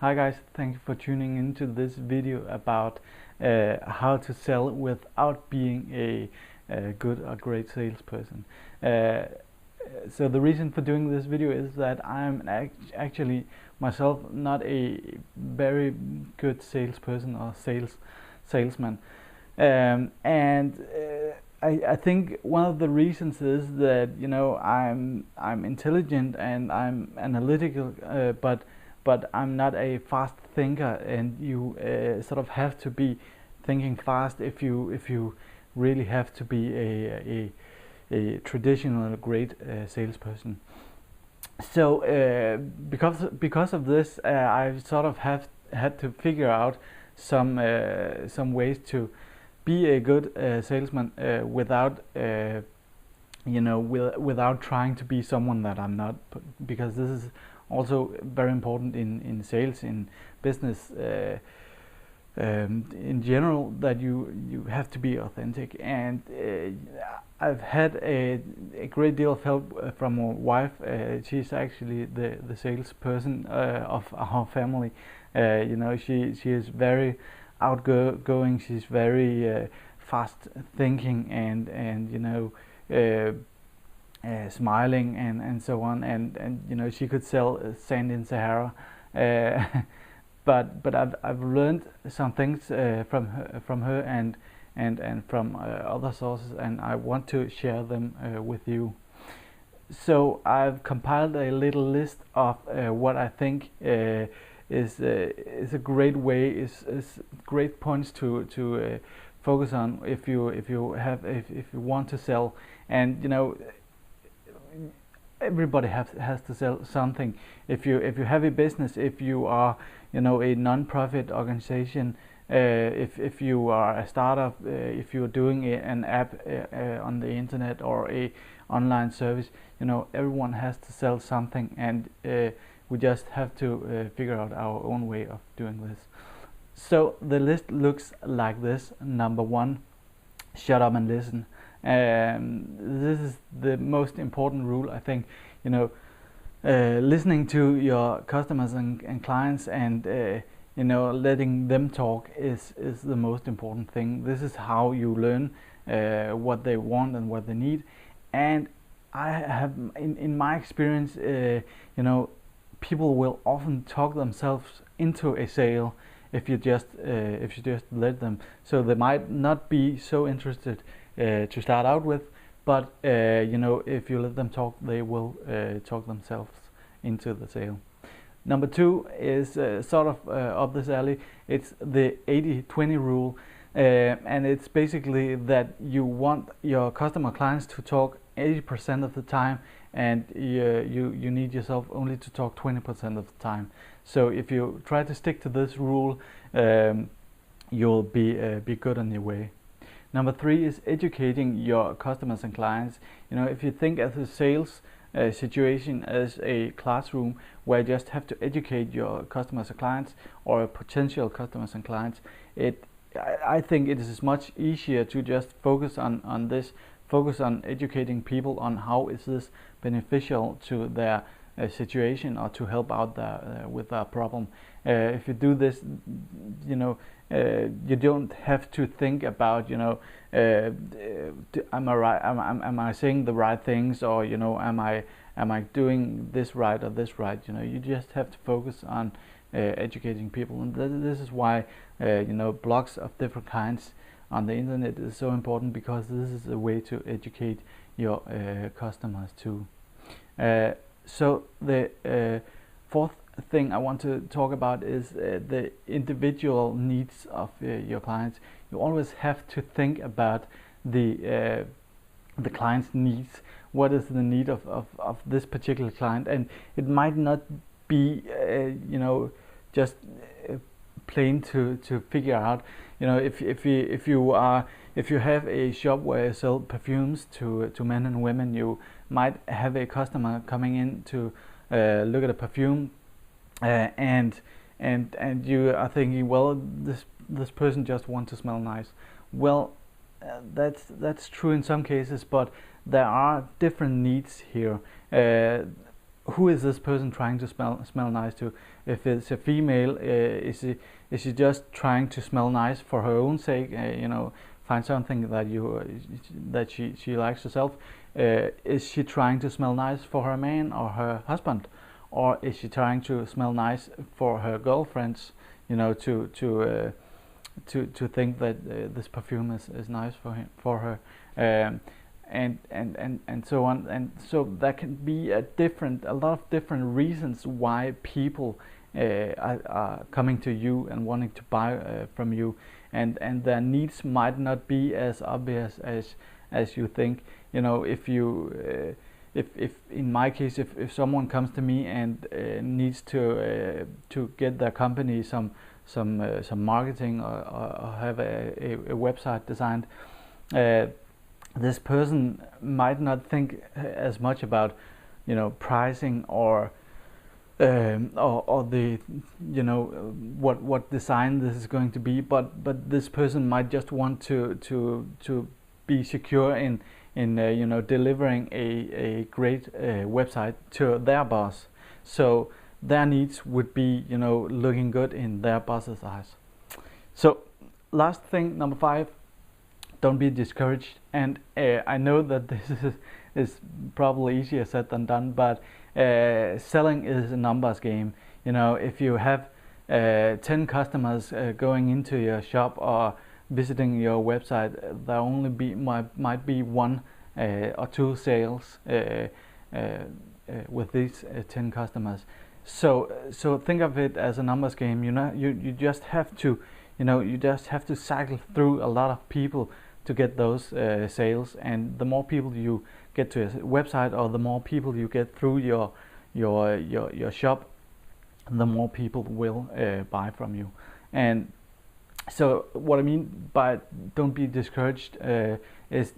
Hi guys, thank you for tuning into this video about how to sell without being a good or great salesperson. So the reason for doing this video is that I'm actually myself not a very good salesperson or salesman, and I think one of the reasons is that I'm intelligent and I'm analytical, but I'm not a fast thinker, and you sort of have to be thinking fast if you really have to be a traditional great salesperson. So because of this, I sort of had to figure out some ways to be a good salesman without without trying to be someone that I'm not, because this is also very important in sales, in business, in general, that you have to be authentic. And I've had a great deal of help from my wife. She's actually the salesperson of our family. She is very outgoing. She's very fast thinking, and smiling and so on, and she could sell sand in Sahara, but I've learned some things from her and from other sources, and I want to share them with you. So I've compiled a little list of what I think is a great way, is great points to focus on if you want to sell. And everybody has to sell something. If you have a business, if you are a non-profit organization, if you are a startup, if you're doing an app on the internet or a online service, everyone has to sell something, and we just have to figure out our own way of doing this. So the list looks like this. Number 1, shut up and listen. This is the most important rule, I think. Listening to your customers and clients, and letting them talk is the most important thing. This is how you learn what they want and what they need. And I have, in my experience, people will often talk themselves into a sale if you just let them. So they might not be so interested to start out with, but if you let them talk, they will talk themselves into the sale. Number 2 is sort of up this alley. It's the 80-20 rule, and it's basically that you want your customer clients to talk 80% of the time, and you need yourself only to talk 20% of the time. So if you try to stick to this rule, you'll be good on your way. Number 3 is educating your customers and clients. If you think of a sales situation as a classroom where you just have to educate your customers and clients, or potential customers and clients, I think it is much easier to just focus on this. Focus on educating people on how is this beneficial to their situation, or to help out with their problem. If you do this, you don't have to think about am I right? Am I saying the right things, or am I doing this right or this right? You just have to focus on educating people, and this is why blogs of different kinds on the internet is so important, because this is a way to educate your customers too. So the 4th thing I want to talk about is the individual needs of your clients. You always have to think about the client's needs. What is the need of this particular client? And it might not be just plain to figure out. If you have a shop where you sell perfumes to men and women, you might have a customer coming in to look at a perfume, and you are thinking, well, this person just wants to smell nice. Well, that's true in some cases, but there are different needs here. who is this person trying to smell nice to? If it's a female, is she just trying to smell nice for her own sake? Find something that she likes herself. Is she trying to smell nice for her man or her husband, or is she trying to smell nice for her girlfriends? To think that this perfume is nice for her. And so on, and so there can be a lot of different reasons why people are coming to you and wanting to buy from you, and their needs might not be as obvious as you think. If in my case, if someone comes to me and needs to get their company some marketing or have a website designed, this person might not think as much about pricing or the what design this is going to be, but this person might just want to be secure in delivering a great website to their boss, so their needs would be looking good in their boss's eyes. So last thing, number 5, don't be discouraged. And I know that this is probably easier said than done, but selling is a numbers game. If you have 10 customers going into your shop or visiting your website, there only might be 1 or 2 sales with these 10 customers. So think of it as a numbers game. You just have to cycle through a lot of people to get those sales, and the more people you get to a website, or the more people you get through your shop, the more people will buy from you. And so what I mean by don't be discouraged is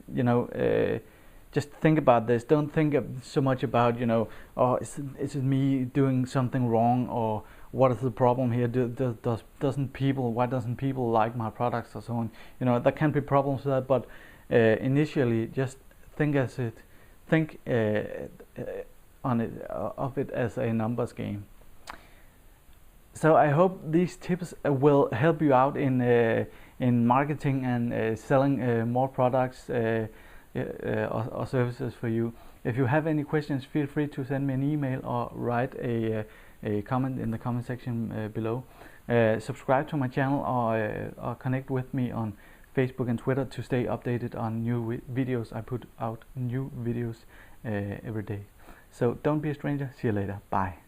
just think about this. Don't think so much about is it me doing something wrong, or what is the problem here? Why doesn't people like my products, or so on? There can be problems with that, but initially just think of it as a numbers game. So I hope these tips will help you out in marketing and selling more products or services for you. If you have any questions, feel free to send me an email or write a comment in the comment section below. Subscribe to my channel or connect with me on Facebook and Twitter to stay updated on new videos. I put out new videos every day. So don't be a stranger. See you later. Bye.